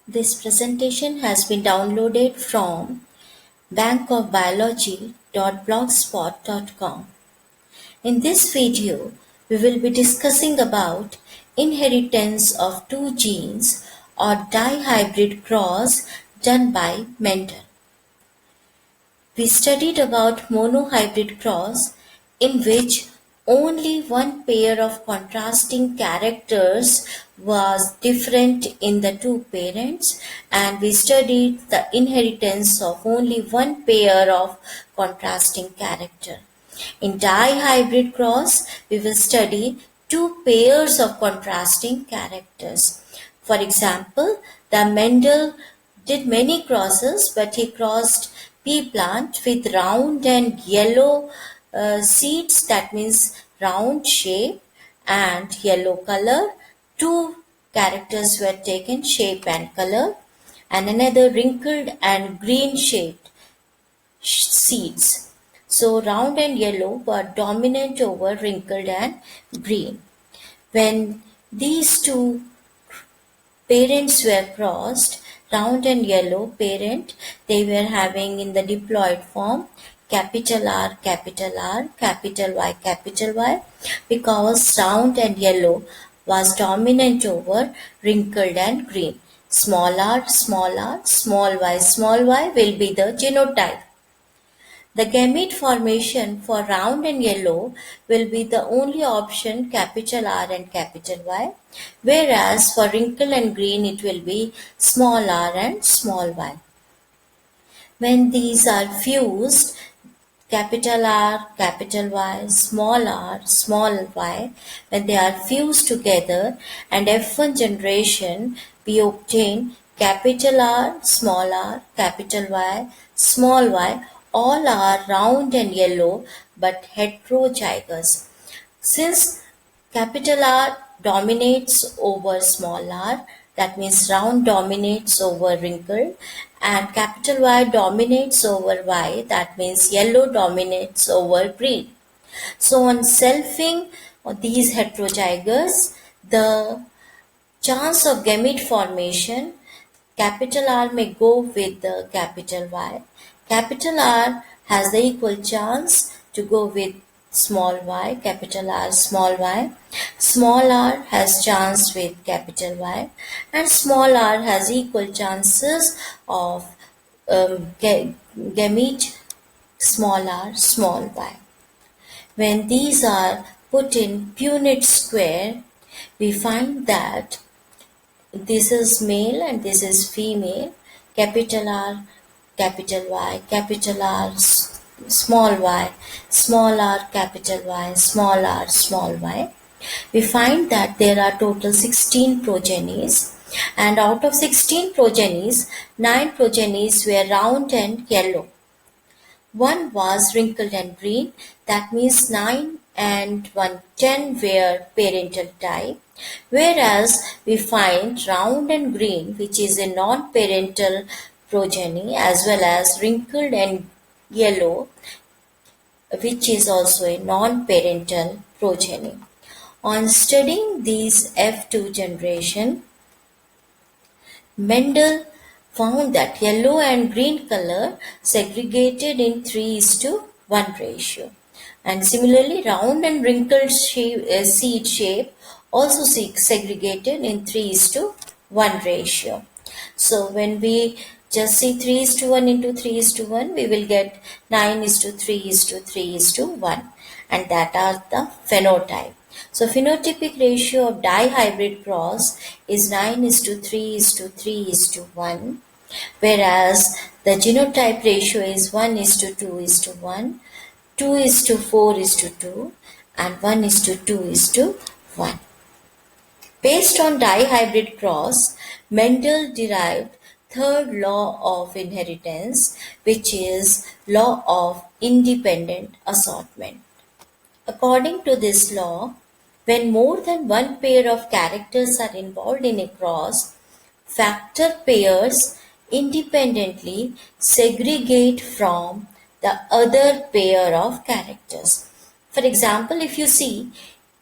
This presentation has been downloaded from bankofbiology.blogspot.com. In this video, we will be discussing about inheritance of two genes or dihybrid cross done by Mendel. We studied about monohybrid cross, in which only one pair of contrasting characters was different in the two parents, and we studied the inheritance of only one pair of contrasting character. In dihybrid cross, we will study two pairs of contrasting characters. For example, the Mendel did many crosses, but he crossed pea plant with round and yellow seeds, that means round shape and yellow color. Two characters were taken, shape and color, and another wrinkled and green shaped seeds. So round and yellow were dominant over wrinkled and green. When these two parents were crossed, round and yellow parent, they were having in the diploid form capital R, capital Y, because round and yellow was dominant over wrinkled and green. Small r, small y will be the genotype. The gamete formation for round and yellow will be the only option capital R and capital Y, whereas for wrinkle and green it will be small r and small y. When these are fused, capital R, capital Y, small y, when they are fused together and F1 generation, we obtain capital R, capital Y, small y, all are round and yellow but heterozygous. Since capital R dominates over small r, that means round dominates over wrinkled, and capital Y dominates over Y, that means yellow dominates over green. So on selfing of these heterozygous, the chance of gamete formation, capital R may go with the capital Y. Capital R has the equal chance to go with small y, capital R, small y. Small r has chance with capital Y, and small r has equal chances of gamete small r, small y. When these are put in Punnett square, we find that this is male and this is female, capital R, capital Y, capital R, small r, capital Y, small y. We find that there are total 16 progenies, and out of 16 progenies, 9 progenies were round and yellow. One was wrinkled and green, that means 9 and 10 were parental type, whereas we find round and green, which is a non-parental progeny, as well as wrinkled and yellow, which is also a non-parental progeny. On studying these F2 generation, Mendel found that yellow and green color segregated in 3:1 ratio, and similarly round and wrinkled seed shape also segregated in 3:1 ratio. So when we just see 3:1 into 3:1, we will get 9:3:3:1, and that are the phenotype. So phenotypic ratio of dihybrid cross is 9:3:3:1, whereas the genotype ratio is 1:2:1, 2:4:2, and 1:2:1. Based on dihybrid cross, Mendel derived third law of inheritance, which is law of independent assortment. According to this law, when more than one pair of characters are involved in a cross, factor pairs independently segregate from the other pair of characters. For example, if you see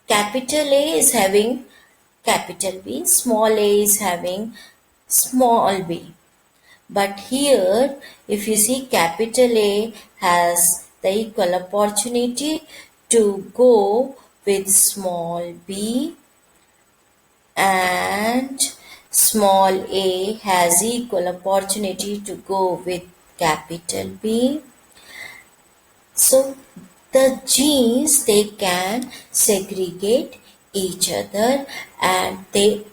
capital A is having capital B, small a is having small b. But here, if you see, capital A has the equal opportunity to go with small b, and small a has equal opportunity to go with capital B. So the genes, they can segregate each other and they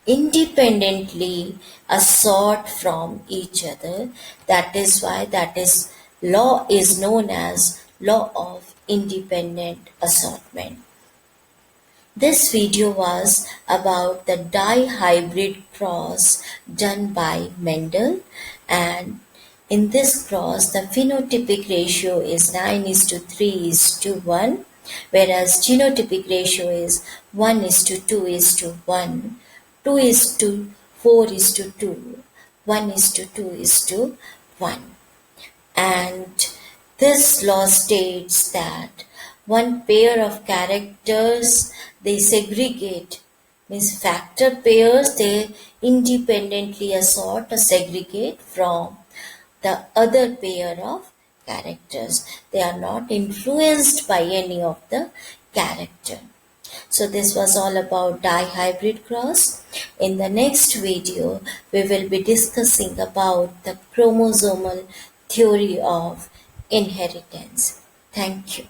independently assort from each other. That is why that is law is known as law of independent assortment. This video was about the dihybrid cross done by Mendel, and in this cross the phenotypic ratio is 9:3:1, whereas genotypic ratio is 1:2:1, 2:4:2, 1:2:1. And this law states that one pair of characters, they segregate, means factor pairs, they independently assort or segregate from the other pair of characters. They are not influenced by any of the character. So this was all about dihybrid cross. In the next video, we will be discussing about the chromosomal theory of inheritance. Thank you.